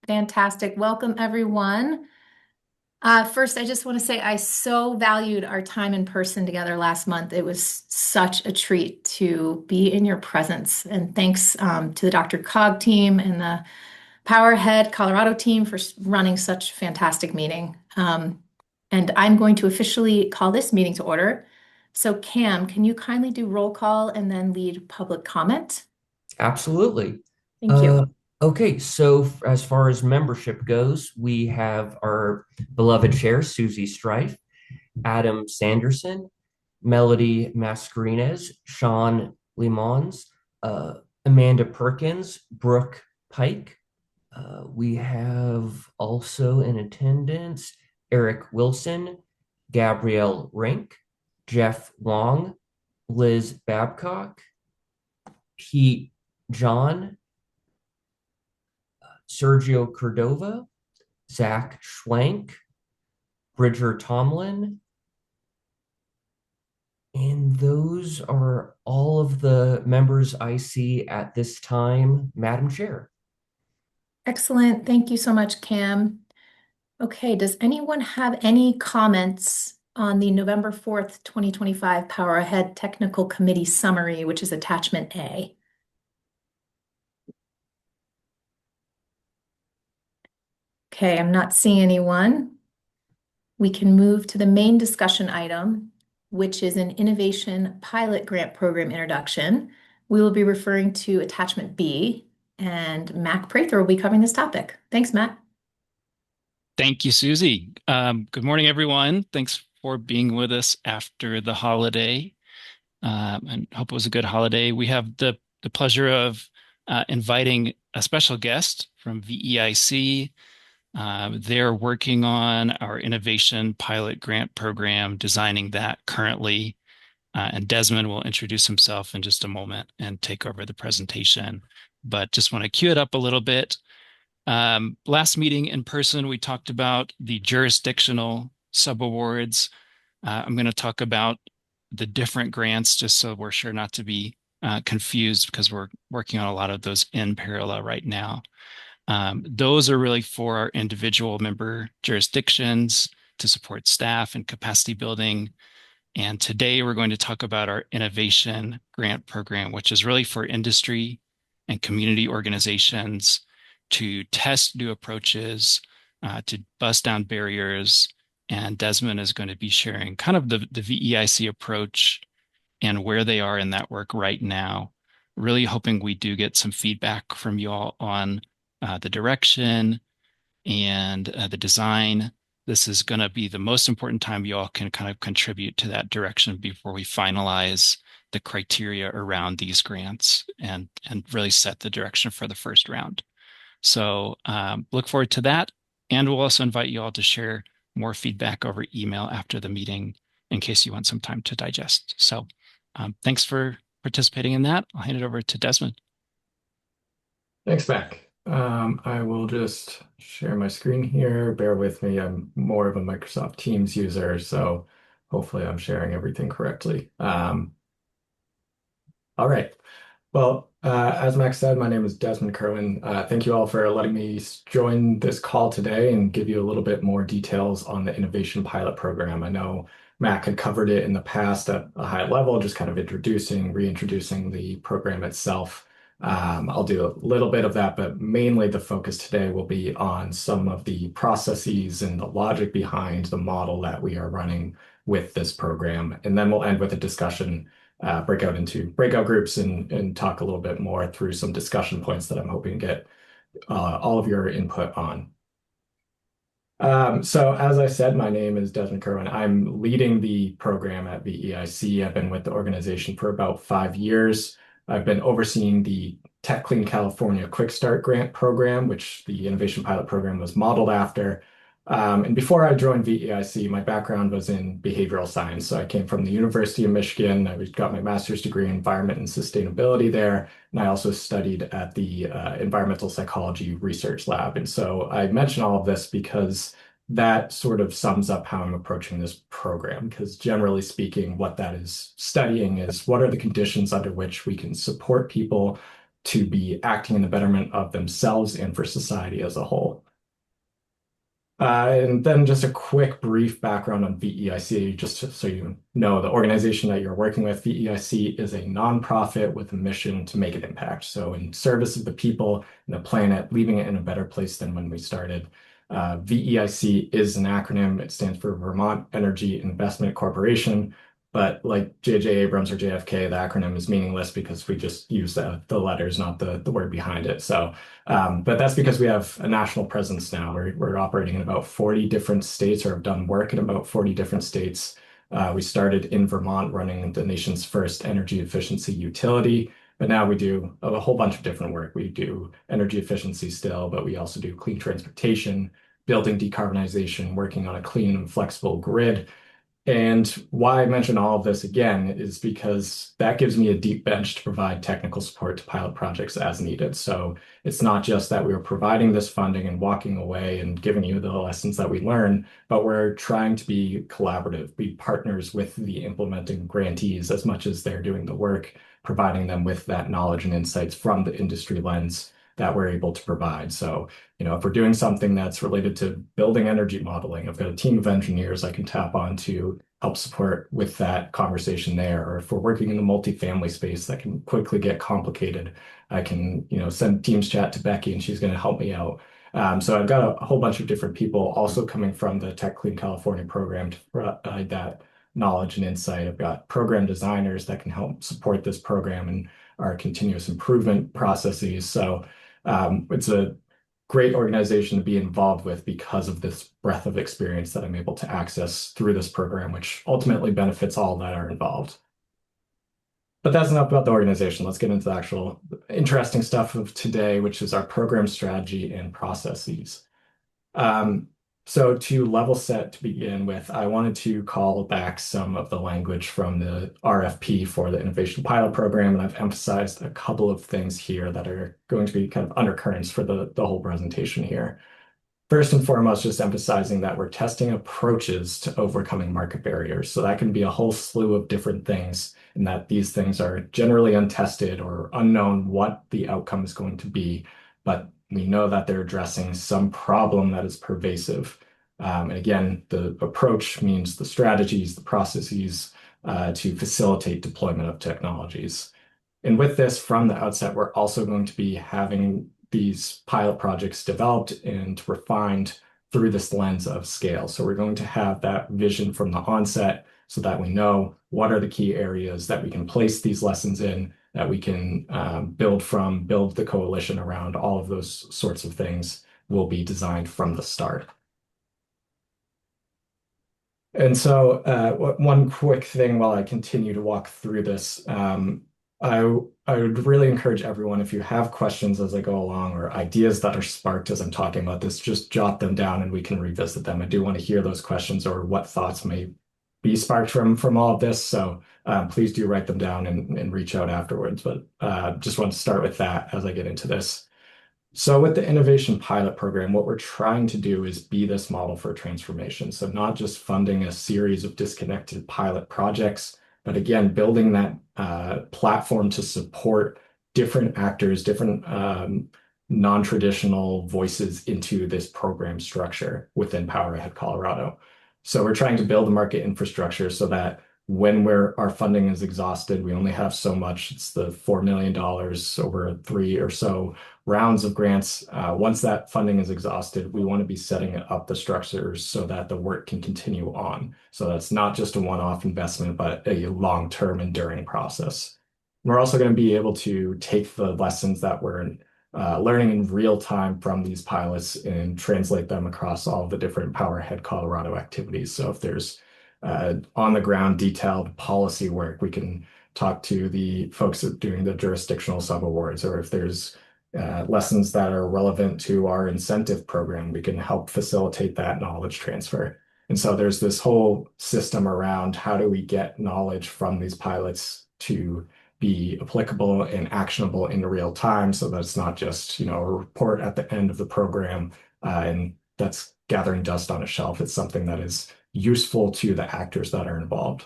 Fantastic. Welcome, everyone. First, I just want to say I so valued our time in person together last month. It was such a treat to be in your presence. And thanks to the DRCOG team and the Powerhead Colorado team for running such a fantastic meeting. And I'm going to officially call this meeting to order. So, Cam, can you kindly do roll call and then lead public comment? Absolutely. Thank you. Uh, okay, so as far as membership goes, we have our beloved chair, Susie Strife, Adam Sanderson, Melody Mascarenez, Sean Limons, uh, Amanda Perkins, Brooke Pike. We have also in attendance Eric Wilson, Gabrielle Rink, Jeff Long, Liz Babcock, Pete John, Sergio Cordova, Zach Schwank, Bridger Tomlin, and those are all of the members I see at this time, Madam Chair. Excellent. Thank you so much, Cam. Okay, does anyone have any comments on the November 4th, 2025 Power Ahead Technical Committee Summary, which is attachment A? Okay, I'm not seeing anyone. We can move to the main discussion item, which is an innovation pilot grant program introduction. We will be referring to attachment B, and Mac Prather will be covering this topic. Thanks, Matt. Thank you, Susie. Good morning, everyone. Thanks for being with us after the holiday, and hope it was a good holiday. We have the pleasure of inviting a special guest from VEIC. They're working on our innovation pilot grant program, designing that currently. And Desmond will introduce himself in just a moment and take over the presentation. But just want to cue it up a little bit. Last meeting in person, we talked about the jurisdictional subawards. I'm going to talk about the different grants just so we're sure not to be confused because we're working on a lot of those in parallel right now. Those are really for our individual member jurisdictions to support staff and capacity building. And today we're going to talk about our innovation grant program, which is really for industry and community organizations to test new approaches, to bust down barriers. And Desmond is going to be sharing kind of the VEIC approach and where they are in that work right now. Really hoping we do get some feedback from you all on the direction and the design. This is going to be the most important time you all can kind of contribute to that direction before we finalize the criteria around these grants and really set the direction for the first round. So look forward to that. And we'll also invite you all to share more feedback over email after the meeting in case you want some time to digest. So thanks for participating in that. I'll hand it over to Desmond. Thanks, Mac. I will just share my screen here. Bear with me. I'm more of a Microsoft Teams user, so hopefully I'm sharing everything correctly. All right. Well, as Max said, my name is Desmond Kerwin. Thank you all for letting me join this call today and give you a little bit more details on the Innovation Pilot Program. I know Mac had covered it in the past at a high level, just kind of reintroducing the program itself. I'll do a little bit of that, but mainly the focus today will be on some of the processes and the logic behind the model that we are running with this program. And then we'll end with a discussion, break out into breakout groups and talk a little bit more through some discussion points that I'm hoping to get all of your input on. So as I said, my name is Desmond Kerwin. I'm leading the program at VEIC. I've been with the organization for about 5 years. I've been overseeing the Tech Clean California Quick Start Grant Program, which the Innovation Pilot Program was modeled after. And before I joined VEIC, my background was in behavioral science. So I came from the University of Michigan. I got my master's degree in environment and sustainability there. And I also studied at the Environmental Psychology Research Lab. And so I mention all of this because that sort of sums up how I'm approaching this program. Because generally speaking, what that is studying is what are the conditions under which we can support people to be acting in the betterment of themselves and for society as a whole. And then just a quick brief background on VEIC, just so you know, the organization that you're working with. VEIC is a nonprofit with a mission to make an impact. So in service of the people and the planet, leaving it in a better place than when we started. VEIC is an acronym. It stands for Vermont Energy Investment Corporation. But like J.J. Abrams or JFK, the acronym is meaningless because we just use the letters, not the word behind it. So but that's because we have a national presence now. We're operating in about 40 different states, or have done work in about 40 different states. We started in Vermont running the nation's first energy efficiency utility, but now we do a whole bunch of different work. We do energy efficiency still, but we also do clean transportation, building decarbonization, working on a clean and flexible grid. And why I mention all of this again is because that gives me a deep bench to provide technical support to pilot projects as needed. So it's not just that we're providing this funding and walking away and giving you the lessons that we learn, but we're trying to be collaborative, be partners with the implementing grantees as much as they're doing the work, providing them with that knowledge and insights from the industry lens that we're able to provide. So, if we're doing something that's related to building energy modeling, I've got a team of engineers I can tap on to help support with that conversation there. Or if we're working in the multifamily space that can quickly get complicated, I can, send Teams chat to Becky and she's going to help me out. So I've got a whole bunch of different people also coming from the Tech Clean California program to provide that knowledge and insight. I've got program designers that can help support this program and our continuous improvement processes. So it's a great organization to be involved with because of this breadth of experience that I'm able to access through this program, which ultimately benefits all that are involved. But that's enough about the organization. Let's get into the actual interesting stuff of today, which is our program strategy and processes. So to level set to begin with, I wanted to call back some of the language from the RFP for the Innovation Pilot Program, and I've emphasized a couple of things here that are going to be kind of undercurrents for the whole presentation here. First and foremost, just emphasizing that we're testing approaches to overcoming market barriers. So that can be a whole slew of different things, and that these things are generally untested or unknown what the outcome is going to be, but we know that they're addressing some problem that is pervasive. And again, the approach means the strategies, the processes to facilitate deployment of technologies. And with this, from the outset, we're also going to be having these pilot projects developed and refined through this lens of scale. So we're going to have that vision from the onset so that we know what are the key areas that we can place these lessons in, that we can build the coalition around. All of those sorts of things will be designed from the start. And so one quick thing while I continue to walk through this, I would really encourage everyone, if you have questions as I go along or ideas that are sparked as I'm talking about this, just jot them down and we can revisit them. I do want to hear those questions or what thoughts may be sparked from all of this. So please do write them down and reach out afterwards. But just want to start with that as I get into this. So with the Innovation Pilot Program, what we're trying to do is be this model for transformation. So not just funding a series of disconnected pilot projects, but again, building that platform to support different actors, different non-traditional voices into this program structure within Power Ahead Colorado. So we're trying to build a market infrastructure so that when our funding is exhausted, we only have so much. It's the $4 million over 3 or so rounds of grants. Once that funding is exhausted, we want to be setting up the structures so that the work can continue on. So that's not just a one-off investment, but a long-term enduring process. We're also going to be able to take the lessons that we're learning in real time from these pilots and translate them across all of the different Power Ahead Colorado activities. So if there's on the ground detailed policy work, we can talk to the folks that are doing the jurisdictional subawards, or if there's lessons that are relevant to our incentive program, we can help facilitate that knowledge transfer. And so there's this whole system around how do we get knowledge from these pilots to be applicable and actionable in real time, so that it's not just a report at the end of the program and that's gathering dust on a shelf. It's something that is useful to the actors that are involved.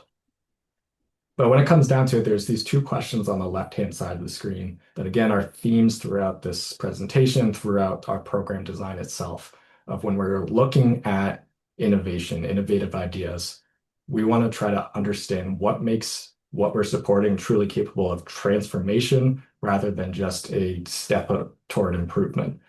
But when it comes down to it, there's these two questions on the left-hand side of the screen that, again, are themes throughout this presentation, throughout our program design itself, of when we're looking at innovation, innovative ideas, we want to try to understand what makes what we're supporting truly capable of transformation rather than just a step toward improvement.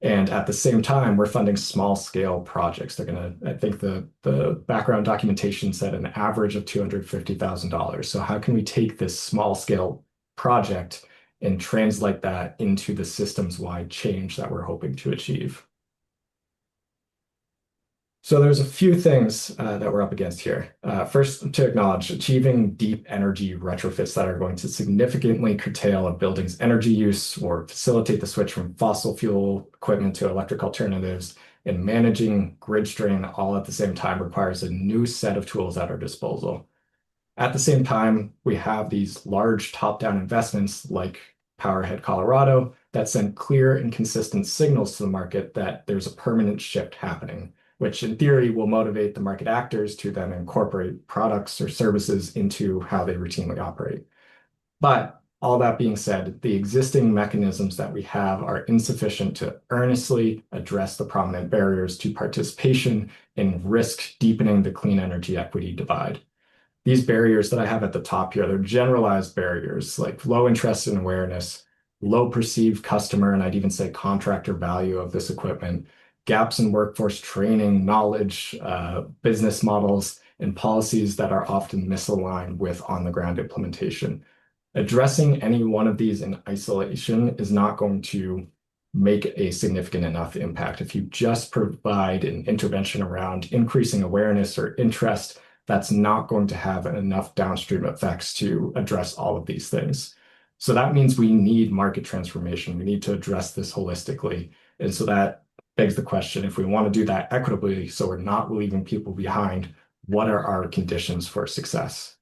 And at the same time, we're funding small scale projects. They're going to, I think the background documentation said an average of $250,000. So how can we take this small scale project and translate that into the systems wide change that we're hoping to achieve? So there's a few things that we're up against here. First, to acknowledge achieving deep energy retrofits that are going to significantly curtail a building's energy use or facilitate the switch from fossil fuel equipment to electric alternatives, and managing grid strain all at the same time requires a new set of tools at our disposal. At the same time, we have these large top-down investments like Powerhead Colorado that send clear and consistent signals to the market that there's a permanent shift happening, which in theory will motivate the market actors to then incorporate products or services into how they routinely operate. But all that being said, the existing mechanisms that we have are insufficient to earnestly address the prominent barriers to participation and risk deepening the clean energy equity divide. These barriers that I have at the top here, they're generalized barriers like low interest and awareness, low perceived customer, and I'd even say contractor value of this equipment, gaps in workforce training, knowledge, business models, and policies that are often misaligned with on-the-ground implementation. Addressing any one of these in isolation is not going to make a significant enough impact. If you just provide an intervention around increasing awareness or interest, that's not going to have enough downstream effects to address all of these things. So that means we need market transformation. We need to address this holistically. And so that begs the question, if we want to do that equitably, so we're not leaving people behind, what are our conditions for success?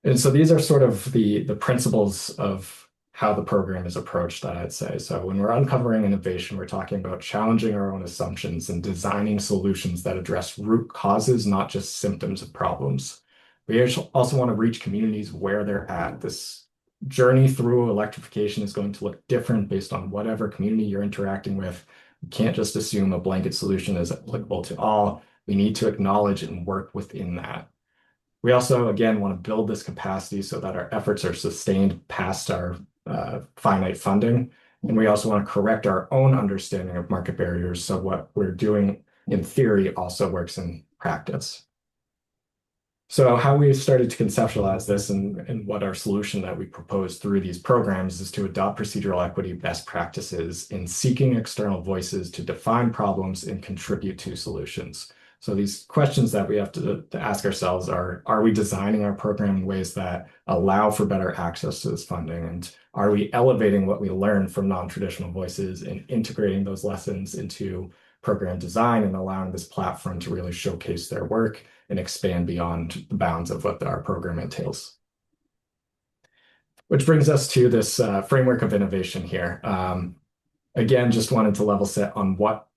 And so these are sort of the principles of how the program is approached, that I'd say. So when we're uncovering innovation, we're talking about challenging our own assumptions and designing solutions that address root causes, not just symptoms of problems. We also want to reach communities where they're at. This journey through electrification is going to look different based on whatever community you're interacting with. We can't just assume a blanket solution is applicable to all. We need to acknowledge and work within that. We also, again, want to build this capacity so that our efforts are sustained past our finite funding. And we also want to correct our own understanding of market barriers so what we're doing in theory also works in practice. So how we started to conceptualize this and what our solution that we propose through these programs is to adopt procedural equity best practices in seeking external voices to define problems and contribute to solutions. So these questions that we have to ask ourselves are we designing our program in ways that allow for better access to this funding? And are we elevating what we learn from non-traditional voices and integrating those lessons into program design and allowing this platform to really showcase their work and expand beyond the bounds of what our program entails? Which brings us to this framework of innovation here. Again, just wanted to level set on what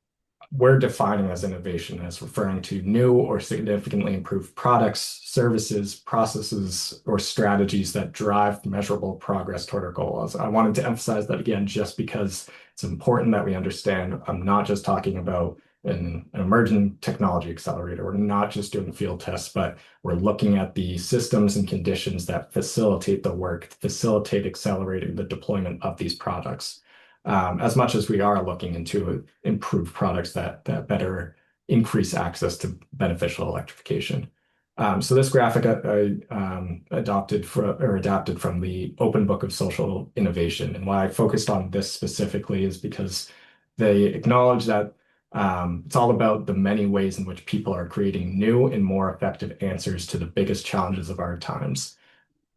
we're defining as innovation as referring to new or significantly improved products, services, processes, or strategies that drive measurable progress toward our goals. I wanted to emphasize that again, just because it's important that we understand I'm not just talking about an emerging technology accelerator. We're not just doing field tests, but we're looking at the systems and conditions that facilitate the work, facilitate accelerating the deployment of these products. As much as we are looking into improved products that better increase access to beneficial electrification. So this graphic I adapted from the Open Book of Social Innovation. And why I focused on this specifically is because they acknowledge that it's all about the many ways in which people are creating new and more effective answers to the biggest challenges of our times.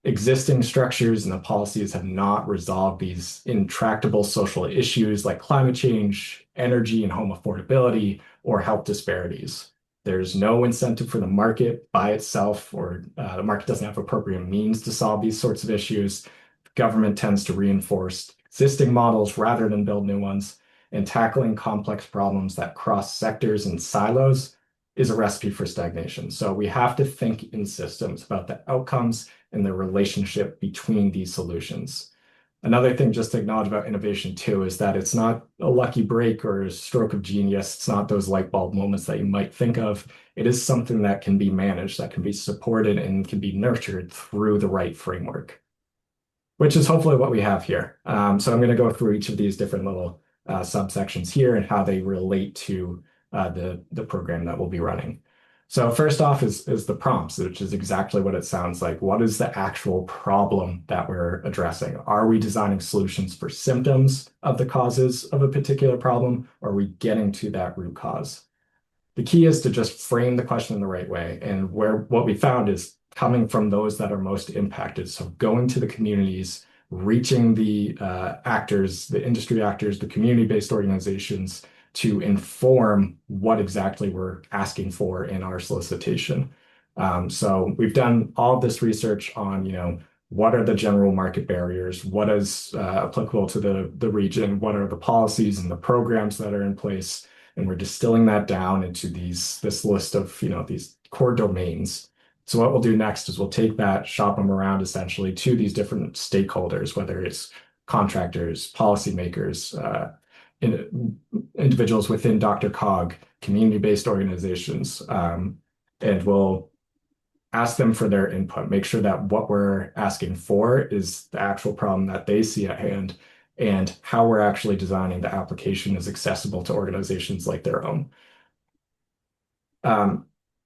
Existing structures and the policies have not resolved these intractable social issues like climate change, energy and home affordability, or health disparities. There's no incentive for the market by itself, or the market doesn't have appropriate means to solve these sorts of issues. The government tends to reinforce existing models rather than build new ones, and tackling complex problems that cross sectors and silos is a recipe for stagnation. So we have to think in systems about the outcomes and the relationship between these solutions. Another thing just to acknowledge about innovation too is that it's not a lucky break or a stroke of genius. It's not those light bulb moments that you might think of. It is something that can be managed, that can be supported, and can be nurtured through the right framework, which is hopefully what we have here. So I'm going to go through each of these different little subsections here and how they relate to the program that we'll be running. So first off is the prompts, which is exactly what it sounds like. What is the actual problem that we're addressing? Are we designing solutions for symptoms of the causes of a particular problem, or are we getting to that root cause? The key is to just frame the question in the right way. And what we found is coming from those that are most impacted. So going to the communities, reaching the actors, the industry actors, the community-based organizations, to inform what exactly we're asking for in our solicitation. So we've done all of this research on, what are the general market barriers? What is applicable to the region? What are the policies and the programs that are in place? And we're distilling that down into this list of, these core domains. So what we'll do next is we'll take that, shop them around essentially to these different stakeholders, whether it's contractors, policymakers, individuals within DRCOG, community-based organizations, and we'll ask them for their input, make sure that what we're asking for is the actual problem that they see at hand, and how we're actually designing the application is accessible to organizations like their own.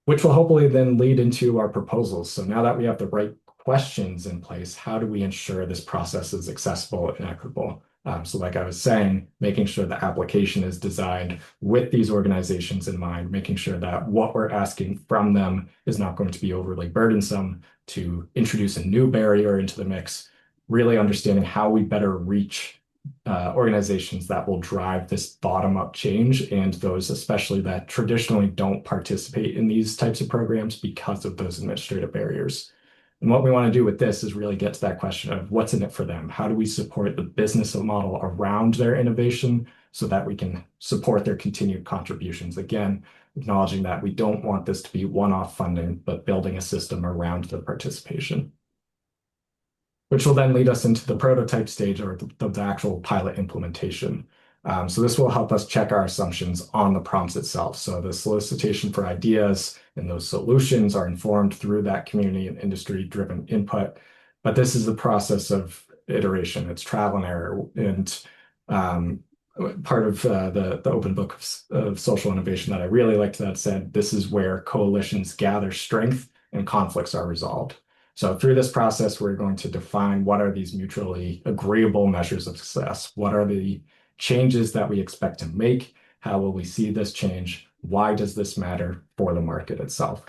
Which will hopefully then lead into our proposals. So now that we have the right questions in place, how do we ensure this process is accessible and equitable? So like I was saying, making sure the application is designed with these organizations in mind, making sure that what we're asking from them is not going to be overly burdensome to introduce a new barrier into the mix, really understanding how we better reach organizations that will drive this bottom-up change, and those especially that traditionally don't participate in these types of programs because of those administrative barriers. And what we want to do with this is really get to that question of what's in it for them. How do we support the business model around their innovation so that we can support their continued contributions? Again, acknowledging that we don't want this to be one-off funding, but building a system around the participation, which will then lead us into the prototype stage or the actual pilot implementation. So this will help us check our assumptions on the prompts itself. So the solicitation for ideas and those solutions are informed through that community and industry-driven input. But this is the process of iteration. It's trial and error. And part of the open book of social innovation that I really liked that said, this is where coalitions gather strength and conflicts are resolved. So through this process, we're going to define what are these mutually agreeable measures of success? What are the changes that we expect to make? How will we see this change? Why does this matter for the market itself?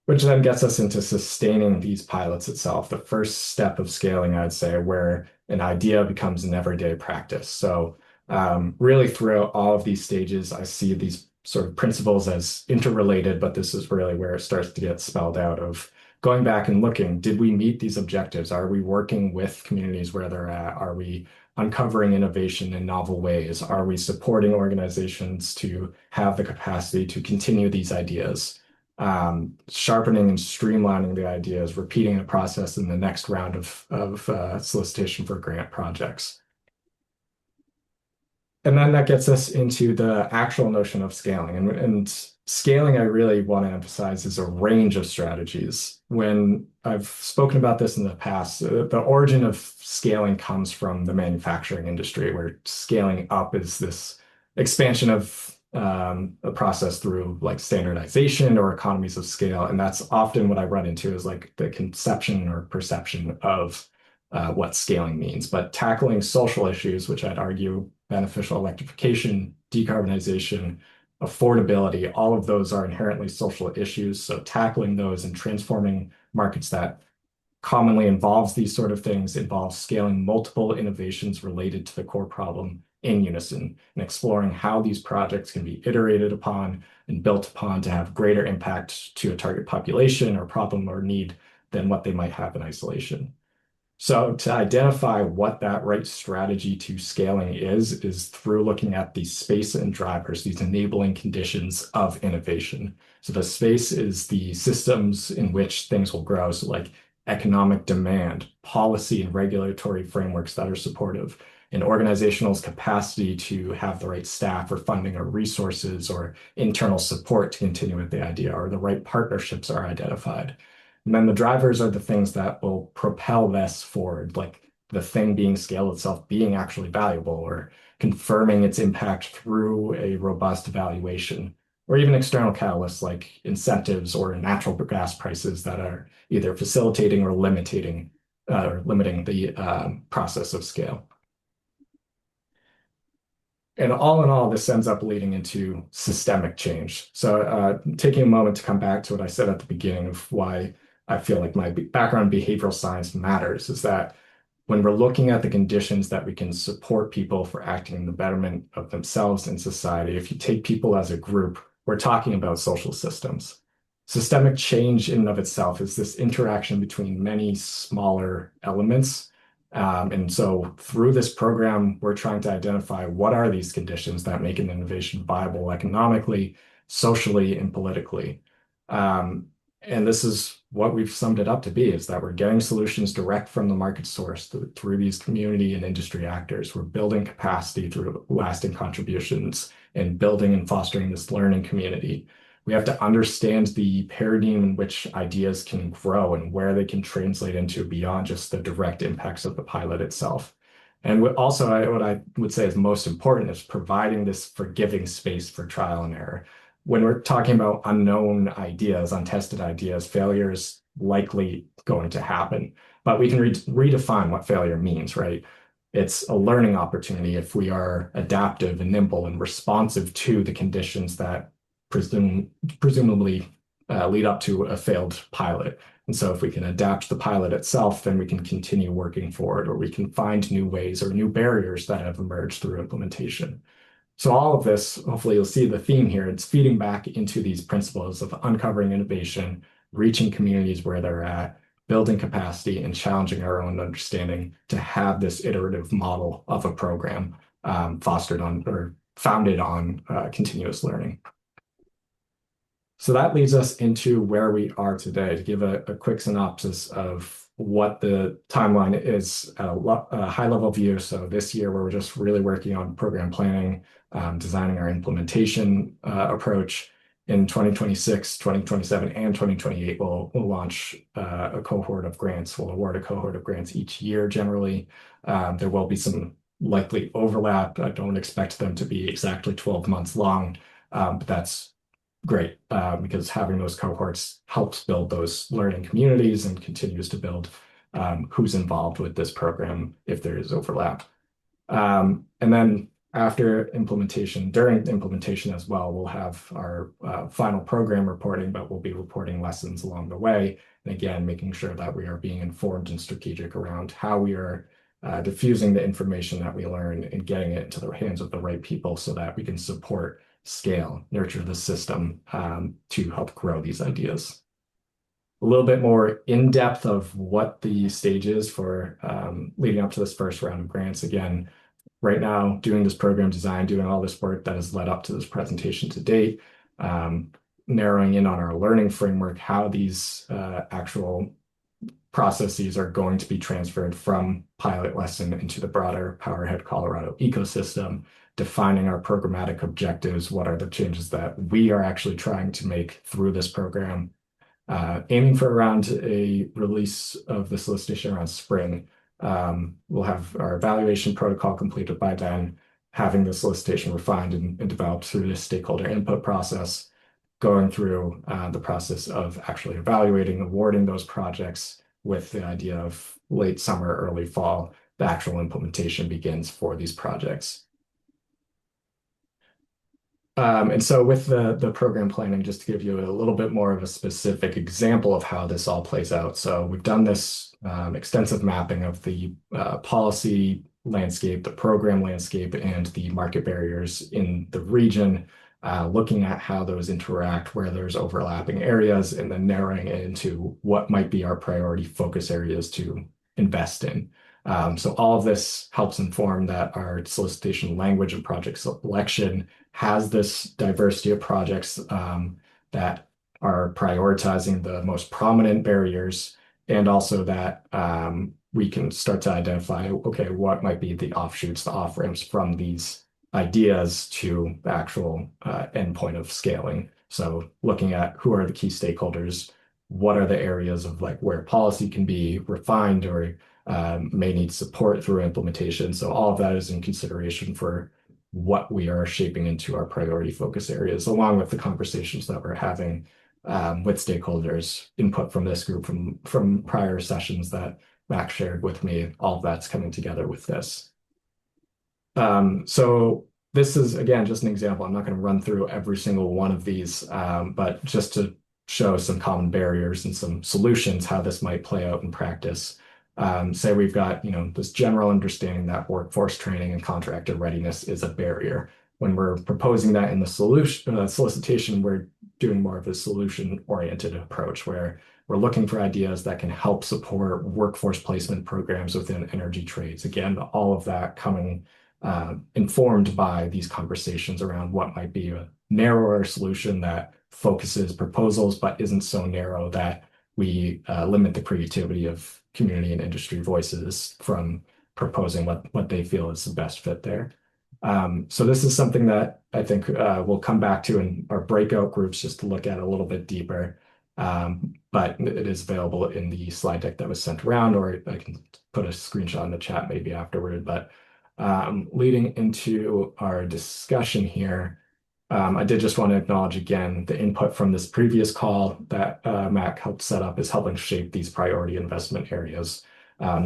Which then gets us into sustaining these pilots itself. The first step of scaling, I'd say, where an idea becomes an everyday practice. So really throughout all of these stages, I see these sort of principles as interrelated, but this is really where it starts to get spelled out of going back and looking, did we meet these objectives? Are we working with communities where they're at? Are we uncovering innovation in novel ways? Are we supporting organizations to have the capacity to continue these ideas? Sharpening and streamlining the ideas, repeating the process in the next round of solicitation for grant projects. And then that gets us into the actual notion of scaling. And scaling, I really want to emphasize, is a range of strategies. When I've spoken about this in the past, the origin of scaling comes from the manufacturing industry, where scaling up is this expansion of a process through like standardization or economies of scale. And that's often what I run into is like the conception or perception of what scaling means. But tackling social issues, which I'd argue beneficial electrification, decarbonization, affordability, all of those are inherently social issues. So tackling those and transforming markets that commonly involves these sort of things involves scaling multiple innovations related to the core problem in unison and exploring how these projects can be iterated upon and built upon to have greater impact to a target population or problem or need than what they might have in isolation. So to identify what that right strategy to scaling is through looking at the space and drivers, these enabling conditions of innovation. So the space is the systems in which things will grow. So like economic demand, policy and regulatory frameworks that are supportive, and organizational's capacity to have the right staff or funding or resources or internal support to continue with the idea, or the right partnerships are identified. And then the drivers are the things that will propel this forward, like the thing being scaled itself being actually valuable or confirming its impact through a robust evaluation, or even external catalysts like incentives or natural gas prices that are either facilitating or limiting the process of scale. And all in all, this ends up leading into systemic change. So, taking a moment to come back to what I said at the beginning of why I feel like my background in behavioral science matters is that when we're looking at the conditions that we can support people for acting in the betterment of themselves and society, if you take people as a group, we're talking about social systems. Systemic change in and of itself is this interaction between many smaller elements, and so through this program, we're trying to identify what are these conditions that make an innovation viable economically, socially, and politically. Um, and this is what we've summed it up to be, is that we're getting solutions direct from the market source through these community and industry actors. We're building capacity through lasting contributions and building and fostering this learning community. We have to understand the paradigm in which ideas can grow and where they can translate into beyond just the direct impacts of the pilot itself. And what I would say is most important is providing this forgiving space for trial and error. When we're talking about unknown ideas, untested ideas, failure is likely going to happen. But we can redefine what failure means, right? It's a learning opportunity if we are adaptive and nimble and responsive to the conditions that presumably lead up to a failed pilot. And so if we can adapt the pilot itself, then we can continue working forward, or we can find new ways or new barriers that have emerged through implementation. So all of this, hopefully you'll see the theme here. It's feeding back into these principles of uncovering innovation, reaching communities where they're at, building capacity, and challenging our own understanding to have this iterative model of a program fostered on or founded on continuous learning. So that leads us into where we are today. To give a quick synopsis of what the timeline is at a high level view. So this year, we're just really working on program planning, designing our implementation approach. In 2026, 2027, and 2028, we'll launch a cohort of grants. We'll award a cohort of grants each year generally. There will be some likely overlap. I don't expect them to be exactly 12 months long, but that's great because having those cohorts helps build those learning communities and continues to build who's involved with this program if there is overlap. And then after implementation, during implementation as well, we'll have our final program reporting, but we'll be reporting lessons along the way. And again, making sure that we are being informed and strategic around how we are diffusing the information that we learn and getting it into the hands of the right people so that we can support, scale, nurture the system to help grow these ideas. A little bit more in depth of what the stage is for leading up to this first round of grants. Again, right now, doing this program design, doing all this work that has led up to this presentation to date, narrowing in on our learning framework, how these actual processes are going to be transferred from pilot lesson into the broader Powerhead Colorado ecosystem, defining our programmatic objectives, what are the changes that we are actually trying to make through this program, aiming for around a release of the solicitation around spring. We'll have our evaluation protocol completed by then, having the solicitation refined and developed through the stakeholder input process, going through the process of actually evaluating, awarding those projects with the idea of late summer, early fall, the actual implementation begins for these projects. And so with the program planning, just to give you a little bit more of a specific example of how this all plays out. So we've done this extensive mapping of the policy landscape, the program landscape, and the market barriers in the region, looking at how those interact, where there's overlapping areas, and then narrowing it into what might be our priority focus areas to invest in. So all of this helps inform that our solicitation language and project selection has this diversity of projects that are prioritizing the most prominent barriers, and also that we can start to identify, okay, what might be the offshoots, the off-ramps from these ideas to the actual endpoint of scaling. So looking at who are the key stakeholders, what are the areas of like where policy can be refined or may need support through implementation. So all of that is in consideration for what we are shaping into our priority focus areas, along with the conversations that we're having with stakeholders, input from this group, from prior sessions that Max shared with me. All of that's coming together with this. So this is, again, just an example. I'm not going to run through every single one of these, but just to show some common barriers and some solutions, how this might play out in practice. Say we've got, this general understanding that workforce training and contractor readiness is a barrier. When we're proposing that in the solution solicitation, we're doing more of a solution-oriented approach where we're looking for ideas that can help support workforce placement programs within energy trades. Again, all of that coming informed by these conversations around what might be a narrower solution that focuses proposals but isn't so narrow that we limit the creativity of community and industry voices from proposing what they feel is the best fit there. So this is something that I think we'll come back to in our breakout groups just to look at a little bit deeper. But it is available in the slide deck that was sent around, or I can put a screenshot in the chat maybe afterward. But leading into our discussion here, I did just want to acknowledge again the input from this previous call that Mac helped set up is helping shape these priority investment areas.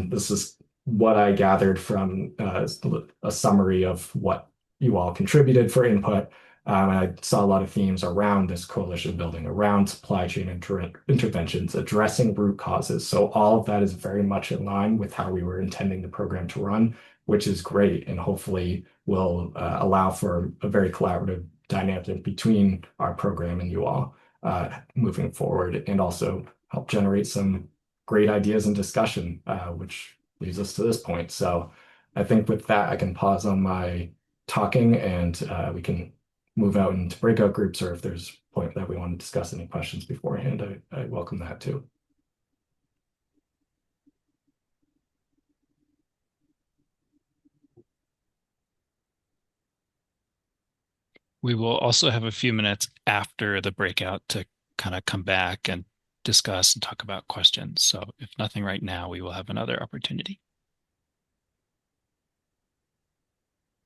This is what I gathered from a summary of what you all contributed for input. And I saw a lot of themes around this coalition building, around supply chain interventions, addressing root causes. So all of that is very much in line with how we were intending the program to run, which is great, and hopefully will allow for a very collaborative dynamic between our program and you all moving forward, and also help generate some great ideas and discussion, which leads us to this point. So I think with that, I can pause on my talking, and we can move out into breakout groups, or if there's a point that we want to discuss any questions beforehand, I welcome that too. We will also have a few minutes after the breakout to kind of come back and discuss and talk about questions. So if nothing right now, we will have another opportunity.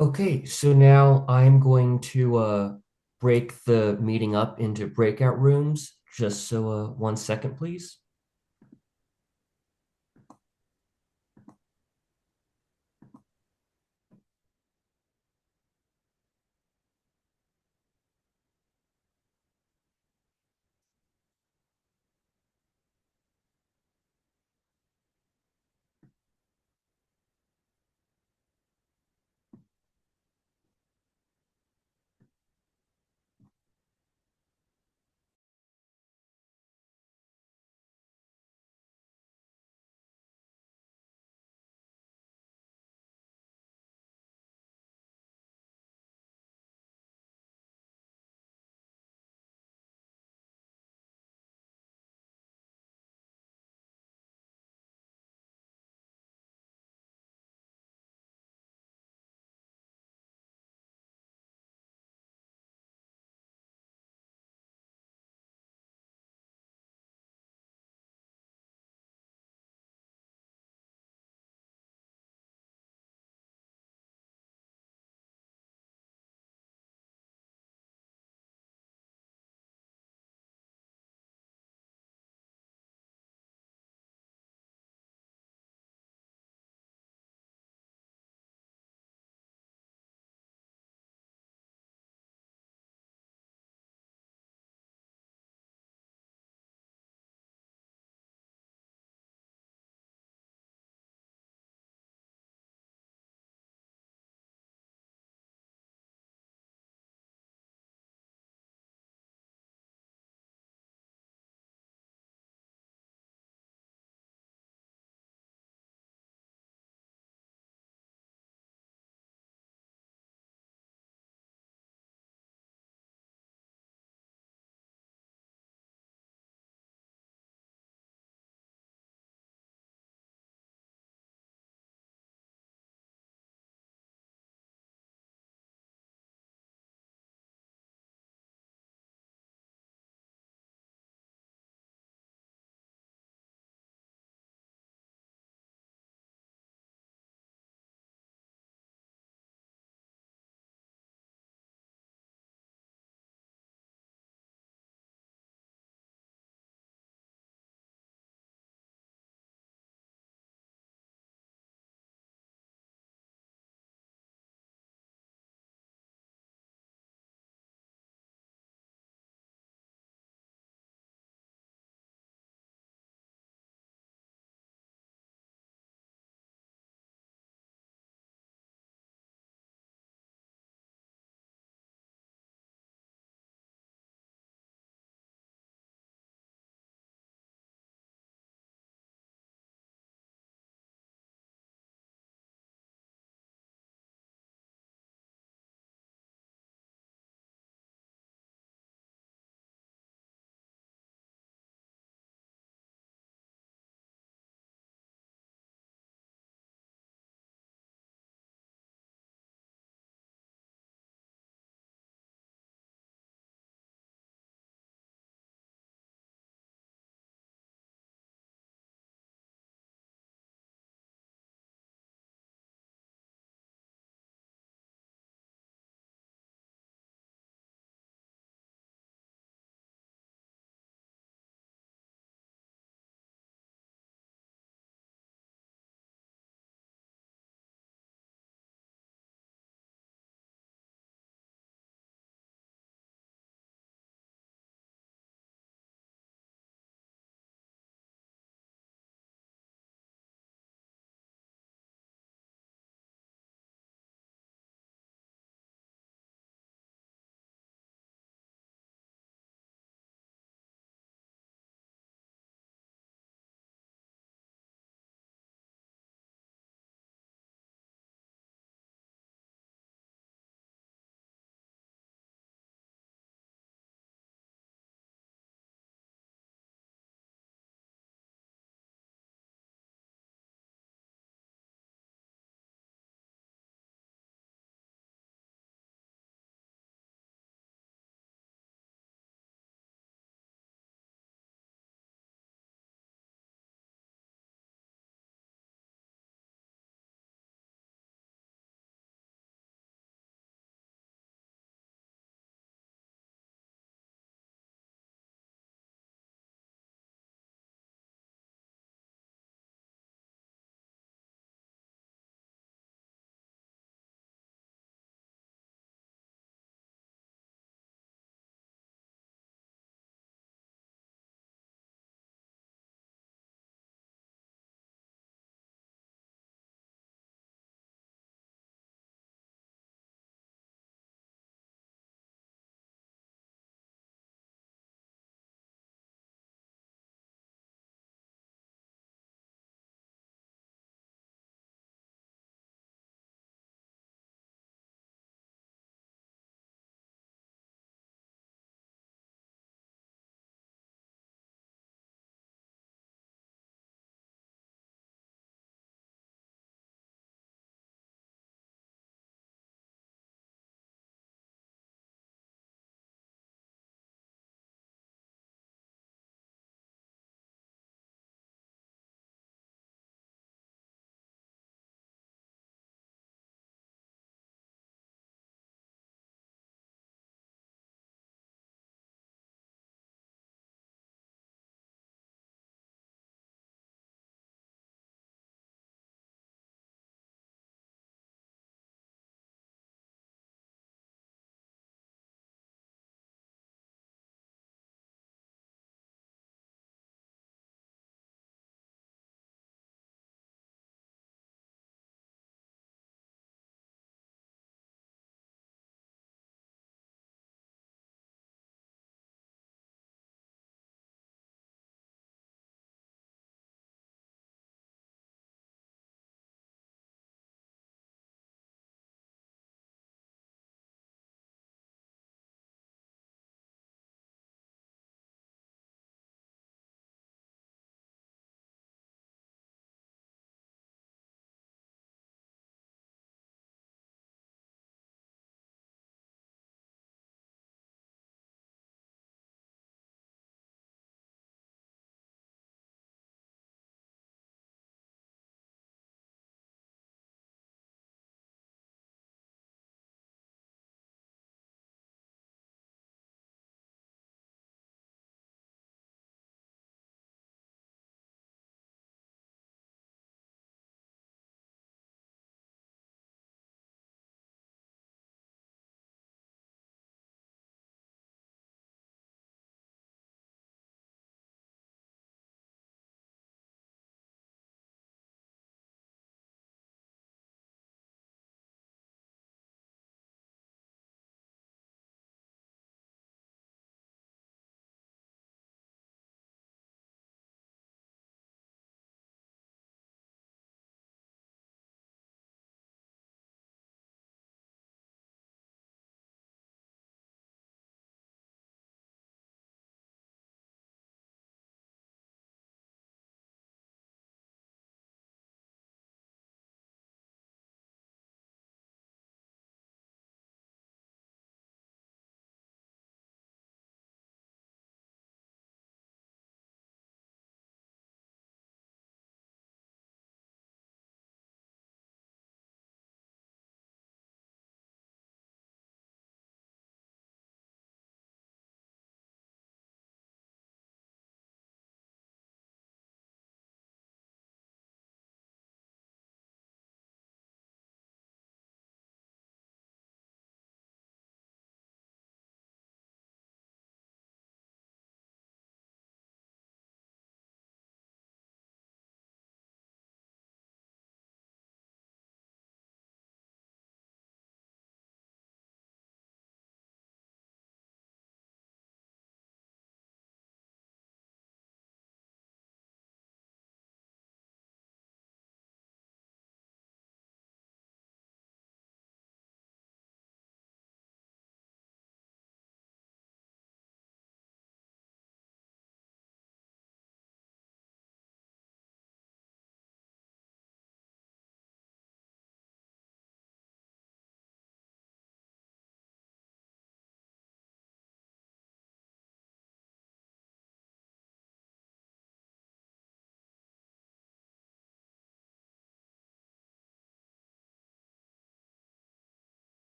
Okay, so now I'm going to break the meeting up into breakout rooms. Just so 1 second, please.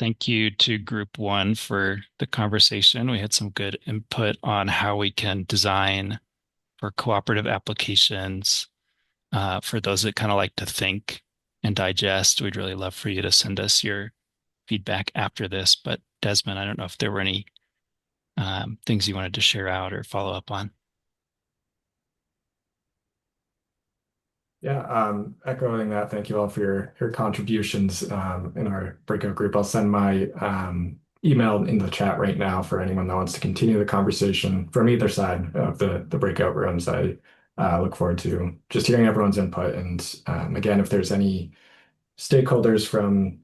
Thank you to Group One for the conversation. We had some good input on how we can design for cooperative applications. For those that kind of like to think and digest, we'd really love for you to send us your feedback after this. But Desmond, I don't know if there were any things you wanted to share out or follow up on. Yeah, echoing that, thank you all for your contributions in our breakout group. I'll send my email in the chat right now for anyone that wants to continue the conversation from either side of the breakout rooms. I look forward to just hearing everyone's input. And again, if there's any stakeholders from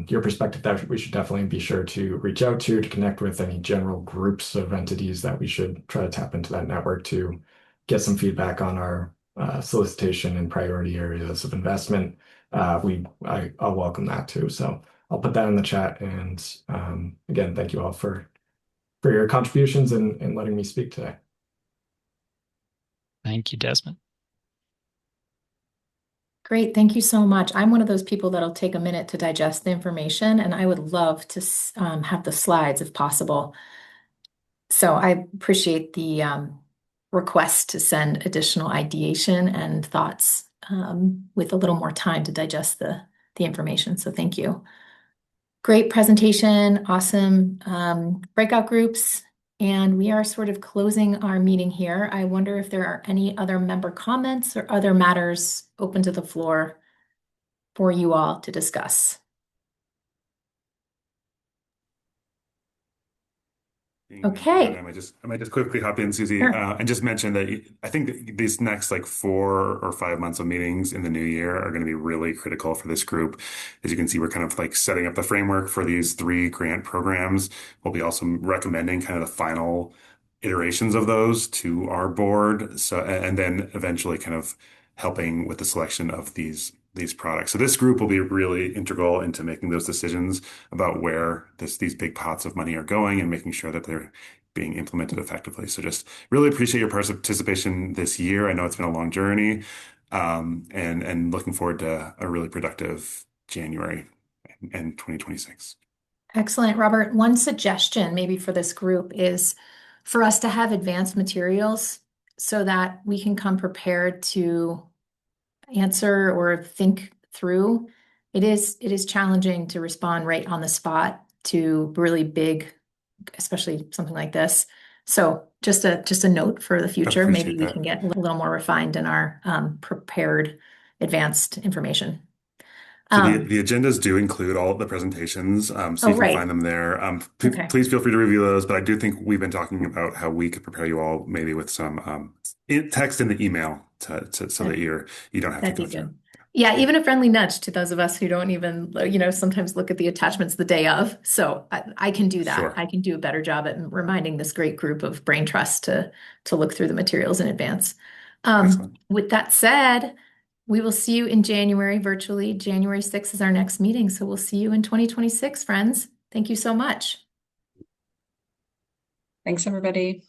your perspective that we should definitely be sure to reach out to connect with any general groups of entities that we should try to tap into that network to get some feedback on our solicitation and priority areas of investment. I'll welcome that too. So I'll put that in the chat. And again, thank you all for your contributions and letting me speak today. Thank you, Desmond. Great, thank you so much. I'm one of those people that'll take a minute to digest the information, and I would love to have the slides if possible. So I appreciate the request to send additional ideation and thoughts with a little more time to digest the information. So thank you. Great presentation, awesome breakout groups. And we are sort of closing our meeting here. I wonder if there are any other member comments or other matters open to the floor for you all to discuss. Okay. I might just quickly hop in, Susie, Sure. and just mention that I think that these next like 4 or 5 months of meetings in the new year are going to be really critical for this group. As you can see, we're kind of like setting up the framework for these 3 grant programs. We'll be also recommending kind of the final iterations of those to our board. So, and then eventually kind of helping with the selection of these products. So this group will be really integral into making those decisions about where these big pots of money are going and making sure that they're being implemented effectively. So just really appreciate your participation this year. I know it's been a long journey, and looking forward to a really productive January and 2026. Excellent, Robert. One suggestion maybe for this group is for us to have advanced materials so that we can come prepared to answer or think through. It is challenging to respond right on the spot to really big, especially something like this. So just a note for the future. Maybe we can get a little more refined in our prepared advanced information. So the agendas do include all of the presentations, so you can find them there. Please feel free to review those, but I do think we've been talking about how we could prepare you all maybe with some text in the email so that you don't have to go through. Yeah, even a friendly nudge to those of us who don't even, sometimes look at the attachments the day of. So I can do that. Sure. I can do a better job at reminding this great group of brain trust to look through the materials in advance. With that said, we will see you in January virtually. January 6th is our next meeting. So we'll see you in 2026, friends. Thank you so much. Thanks, everybody.